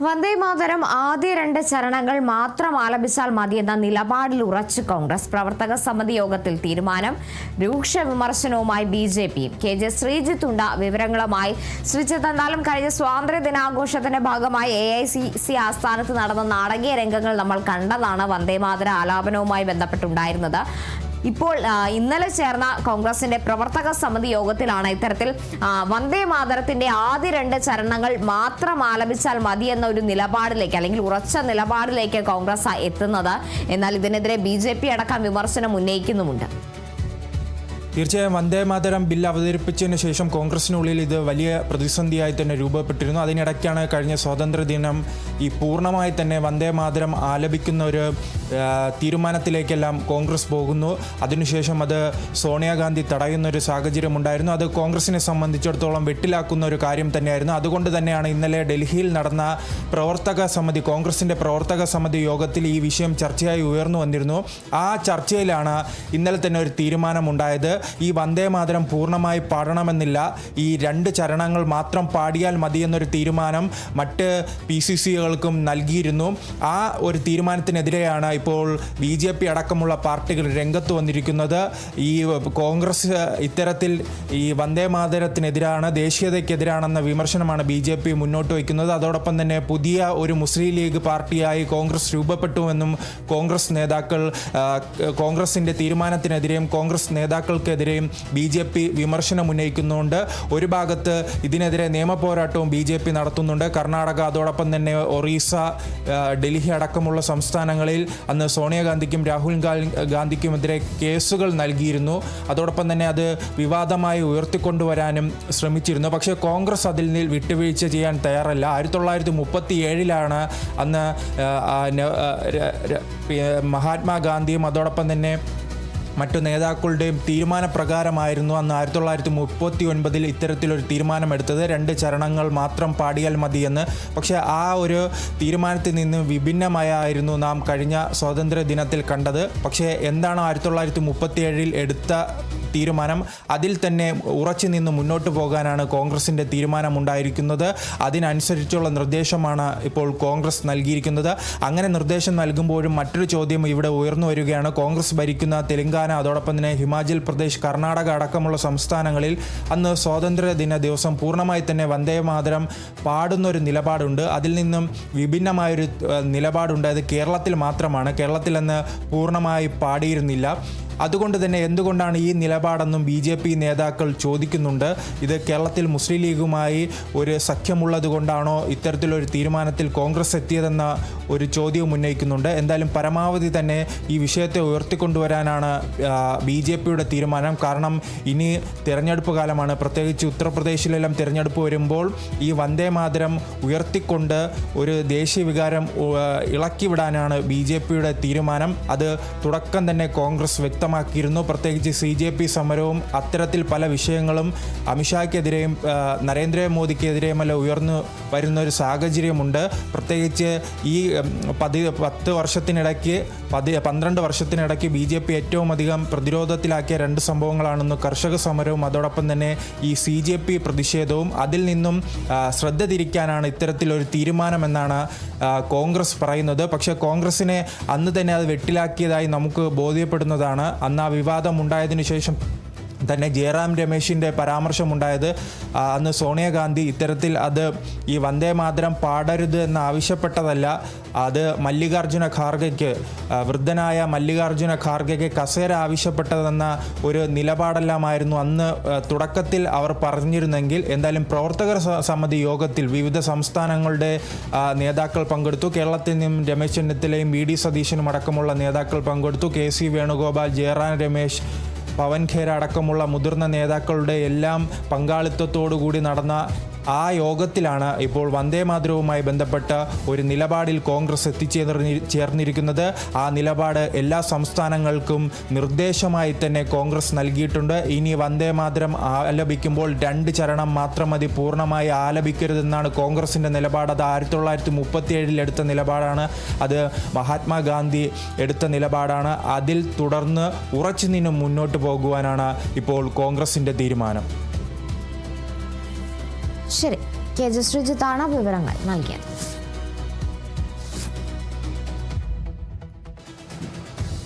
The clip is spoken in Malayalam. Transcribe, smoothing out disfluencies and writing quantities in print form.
വന്ദേമാതരം ആദ്യ 2 ചരണങ്ങൾ മാത്രം ആലപിച്ചാൽ മതിയെന്ന നിലപാടിൽ ഉറച്ചു കോൺഗ്രസ്. പ്രവർത്തക സമിതി യോഗത്തിൽ തീരുമാനം. രൂക്ഷ വിമർശനവുമായി BJP. KJ ശ്രീജിത്ത് ഉണ്ട് വിവരങ്ങളുമായി. ശ്രീജിത്ത്, എന്നാലും കഴിഞ്ഞ സ്വാതന്ത്ര്യ ദിനാഘോഷത്തിന്റെ ഭാഗമായി AICC ആസ്ഥാനത്ത് നടന്ന നാടകീയ രംഗങ്ങൾ നമ്മൾ കണ്ടതാണ് വന്ദേമാതര ആലാപനവുമായി ബന്ധപ്പെട്ടുണ്ടായിരുന്നത്. ഇപ്പോൾ ഇന്നലെ ചേർന്ന കോൺഗ്രസിന്റെ പ്രവർത്തക സമിതി യോഗത്തിലാണ് ഇത്തരത്തിൽ വന്ദേമാതരത്തിന്റെ ആദ്യ 2 ചരണങ്ങൾ മാത്രം ആലപിച്ചാൽ മതിയെന്ന ഒരു നിലപാടിലേക്ക്, അല്ലെങ്കിൽ ഉറച്ച നിലപാടിലേക്ക് കോൺഗ്രസ് എത്തുന്നത്. എന്നാൽ ഇതിനെതിരെ BJP അടക്കം വിമർശനം ഉന്നയിക്കുന്നുമുണ്ട്. തീർച്ചയായും വന്ദേമാതരം ബിൽ അവതരിപ്പിച്ചതിന് ശേഷം കോൺഗ്രസിനുള്ളിൽ ഇത് വലിയ പ്രതിസന്ധിയായി തന്നെ രൂപപ്പെട്ടിരുന്നു. അതിനിടയ്ക്കാണ് കഴിഞ്ഞ സ്വാതന്ത്ര്യ ദിനം ഈ പൂർണ്ണമായി തന്നെ വന്ദേമാതരം ആലപിക്കുന്ന ഒരു തീരുമാനത്തിലേക്കെല്ലാം കോൺഗ്രസ് പോകുന്നു. അതിനുശേഷം അത് സോണിയാഗാന്ധി തടയുന്ന ഒരു സാഹചര്യം ഉണ്ടായിരുന്നു. അത് കോൺഗ്രസിനെ സംബന്ധിച്ചിടത്തോളം വെട്ടിലാക്കുന്ന ഒരു കാര്യം തന്നെയായിരുന്നു. അതുകൊണ്ട് തന്നെയാണ് ഇന്നലെ ഡൽഹിയിൽ നടന്ന കോൺഗ്രസിൻ്റെ പ്രവർത്തക സമിതി യോഗത്തിൽ ഈ വിഷയം ചർച്ചയായി ഉയർന്നു വന്നിരുന്നു. ആ ചർച്ചയിലാണ് ഇന്നലെ തന്നെ ഒരു തീരുമാനമുണ്ടായത്. ഈ വന്ദേമാതരം പൂർണ്ണമായി പാടണമെന്നില്ല, ഈ 2 ചരണങ്ങൾ മാത്രം പാടിയാൽ മതിയെന്നൊരു തീരുമാനം മറ്റ് PCCകൾക്കും നൽകിയിരുന്നു. ആ ഒരു തീരുമാനത്തിനെതിരെയാണ് ഇപ്പോൾ BJP അടക്കമുള്ള പാർട്ടികൾ രംഗത്ത് വന്നിരിക്കുന്നത്. ഈ കോൺഗ്രസ് ഇത്തരത്തിൽ ഈ വന്ദേമാതരത്തിനെതിരാണ്, ദേശീയതയ്ക്കെതിരാണെന്ന വിമർശനമാണ് BJP മുന്നോട്ട് വയ്ക്കുന്നത്. അതോടൊപ്പം തന്നെ പുതിയ ഒരു മുസ്ലിം ലീഗ് പാർട്ടിയായി കോൺഗ്രസ് രൂപപ്പെട്ടുവെന്നും കോൺഗ്രസിൻ്റെ തീരുമാനത്തിനെതിരെയും കോൺഗ്രസ് നേതാക്കൾക്കെതിരെയും BJP വിമർശനം ഉന്നയിക്കുന്നുണ്ട്. ഒരു ഭാഗത്ത് ഇതിനെതിരെ നിയമപോരാട്ടവും BJP നടത്തുന്നുണ്ട്. കർണാടക, അതോടൊപ്പം തന്നെ ഒറീസ, ഡൽഹി അടക്കമുള്ള സംസ്ഥാനങ്ങളിൽ അന്ന് സോണിയാഗാന്ധിക്കും രാഹുൽ ഗാന്ധിക്കുമെതിരെ കേസുകൾ നൽകിയിരുന്നു. അതോടൊപ്പം തന്നെ അത് വിവാദമായി ഉയർത്തിക്കൊണ്ടുവരാനും ശ്രമിച്ചിരുന്നു. പക്ഷേ കോൺഗ്രസ് അതിൽ നിന്ന് വിട്ടുവീഴ്ച ചെയ്യാൻ തയ്യാറല്ല. 1937 അന്ന് മഹാത്മാഗാന്ധിയും അതോടൊപ്പം തന്നെ മറ്റു നേതാക്കളുടെയും തീരുമാനപ്രകാരമായിരുന്നു അന്ന് 1939 ഇത്തരത്തിലൊരു തീരുമാനമെടുത്തത്. 2 ചരണങ്ങൾ മാത്രം പാടിയാൽ മതിയെന്ന്. പക്ഷേ ആ ഒരു തീരുമാനത്തിൽ നിന്ന് വിഭിന്നമായിരുന്നു നാം കഴിഞ്ഞ സ്വാതന്ത്ര്യ ദിനത്തിൽ കണ്ടത്. പക്ഷേ എന്താണ് 1937 എടുത്ത തീരുമാനം, അതിൽ തന്നെ ഉറച്ചു നിന്ന് മുന്നോട്ട് പോകാനാണ് കോൺഗ്രസിൻ്റെ തീരുമാനമുണ്ടായിരിക്കുന്നത്. അതിനനുസരിച്ചുള്ള നിർദ്ദേശമാണ് ഇപ്പോൾ കോൺഗ്രസ് നൽകിയിരിക്കുന്നത്. അങ്ങനെ നിർദ്ദേശം നൽകുമ്പോഴും മറ്റൊരു ചോദ്യം ഇവിടെ ഉയർന്നു വരികയാണ്. കോൺഗ്രസ് ഭരിക്കുന്ന തെലങ്കാന, അതോടൊപ്പം തന്നെ ഹിമാചൽ പ്രദേശ്, കർണാടക അടക്കമുള്ള സംസ്ഥാനങ്ങളിൽ അന്ന് സ്വാതന്ത്ര്യ ദിന ദിവസം പൂർണ്ണമായി തന്നെ വന്ദേമാതരം പാടുന്നൊരു നിലപാടുണ്ട്. അതിൽ നിന്നും വിഭിന്നമായൊരു നിലപാടുണ്ട്. അത് കേരളത്തിൽ മാത്രമാണ്. കേരളത്തിൽ അന്ന് പൂർണ്ണമായി പാടിയിരുന്നില്ല. അതുകൊണ്ട് തന്നെ എന്തുകൊണ്ടാണ് ഈ നിലപാടെന്നും BJP നേതാക്കൾ ചോദിക്കുന്നുണ്ട്. ഇത് കേരളത്തിൽ മുസ്ലിം ലീഗുമായി ഒരു സഖ്യമുള്ളത് കൊണ്ടാണോ ഇത്തരത്തിലൊരു തീരുമാനത്തിൽ കോൺഗ്രസ് എത്തിയതെന്ന ഒരു ചോദ്യവും ഉന്നയിക്കുന്നുണ്ട്. എന്തായാലും പരമാവധി തന്നെ ഈ വിഷയത്തെ ഉയർത്തിക്കൊണ്ടുവരാനാണ് BJPയുടെ തീരുമാനം. കാരണം ഇനി തിരഞ്ഞെടുപ്പ് കാലമാണ്. പ്രത്യേകിച്ച് ഉത്തർപ്രദേശിലെല്ലാം തിരഞ്ഞെടുപ്പ് വരുമ്പോൾ ഈ വന്ദേമാതരം ഉയർത്തിക്കൊണ്ട് ഒരു ദേശീയ വികാരം ഇളക്കിവിടാനാണ് BJPയുടെ തീരുമാനം. അത് തുടക്കം തന്നെ കോൺഗ്രസ് വ്യക്തമാക്കിയിരുന്നു. പ്രത്യേകിച്ച് CJP സമരവും അത്തരത്തിൽ പല വിഷയങ്ങളും അമിത്ഷായ്ക്കെതിരെയും നരേന്ദ്രമോദിക്കെതിരെയുമെല്ലാം ഉയർന്നു വരുന്നൊരു സാഹചര്യമുണ്ട്. പ്രത്യേകിച്ച് ഈ 12 വർഷത്തിനിടയ്ക്ക് BJP ഏറ്റവും അധികം പ്രതിരോധത്തിലാക്കിയ 2 സംഭവങ്ങളാണെന്ന് കർഷക സമരവും അതോടൊപ്പം തന്നെ ഈ CJP പ്രതിഷേധവും. അതിൽ നിന്നും ശ്രദ്ധ തിരിക്കാനാണ് ഇത്തരത്തിലൊരു തീരുമാനമെന്നാണ് കോൺഗ്രസ് പറയുന്നത്. പക്ഷേ കോൺഗ്രസിനെ അന്ന് തന്നെ അത് വെട്ടിലാക്കിയതായി നമുക്ക് ബോധ്യപ്പെടുന്നതാണ്. അന്ന് ആ വിവാദം ഉണ്ടായതിനു ശേഷം തന്നെ ജയറാം രമേശിൻ്റെ പരാമർശമുണ്ടായത്. അന്ന് സോണിയാഗാന്ധി ഇത്തരത്തിൽ അത് ഈ വന്ദേമാതരം പാടരുത് എന്ന് ആവശ്യപ്പെട്ടതല്ല, അത് വൃദ്ധനായ മല്ലികാർജുന ഖാർഗെക്ക് കസേര ആവശ്യപ്പെട്ടതെന്ന ഒരു നിലപാടെല്ലാമായിരുന്നു അന്ന് തുടക്കത്തിൽ അവർ പറഞ്ഞിരുന്നെങ്കിൽ. എന്തായാലും പ്രവർത്തകർ സമിതി യോഗത്തിൽ വിവിധ സംസ്ഥാനങ്ങളുടെ നേതാക്കൾ പങ്കെടുത്തു. കേരളത്തിൽ നിന്നും രമേശ് ചെന്നിത്തലയും VD സതീശനും അടക്കമുള്ള നേതാക്കൾ പങ്കെടുത്തു. KC വേണുഗോപാൽ, ജയറാം രമേശ്, പവൻ ഖേര അടക്കമുള്ള മുതിർന്ന നേതാക്കളുടെ എല്ലാം പങ്കാളിത്തത്തോടുകൂടി നടന്ന ആ യോഗത്തിലാണ് ഇപ്പോൾ വന്ദേമാതരവുമായി ബന്ധപ്പെട്ട ഒരു നിലപാടിൽ കോൺഗ്രസ് എത്തിച്ചേർന്നിരിക്കുന്നത്. ആ നിലപാട് എല്ലാ സംസ്ഥാനങ്ങൾക്കും നിർദ്ദേശമായി തന്നെ കോൺഗ്രസ് നൽകിയിട്ടുണ്ട്. ഇനി വന്ദേമാതരം ആലപിക്കുമ്പോൾ 2 ചരണം മാത്രം മതി, പൂർണ്ണമായി ആലപിക്കരുതെന്നാണ് കോൺഗ്രസിൻ്റെ നിലപാട്. അത് 1937 എടുത്ത നിലപാടാണ്. അത് മഹാത്മാഗാന്ധി എടുത്ത നിലപാടാണ്. അതിൽ തുടർന്ന് ഉറച്ചു നിന്ന് മുന്നോട്ട് പോകുവാനാണ് ഇപ്പോൾ കോൺഗ്രസിൻ്റെ തീരുമാനം. ശരി, KJ ശ്രീജിത്താണ് വിവരങ്ങൾ നൽകിയത്.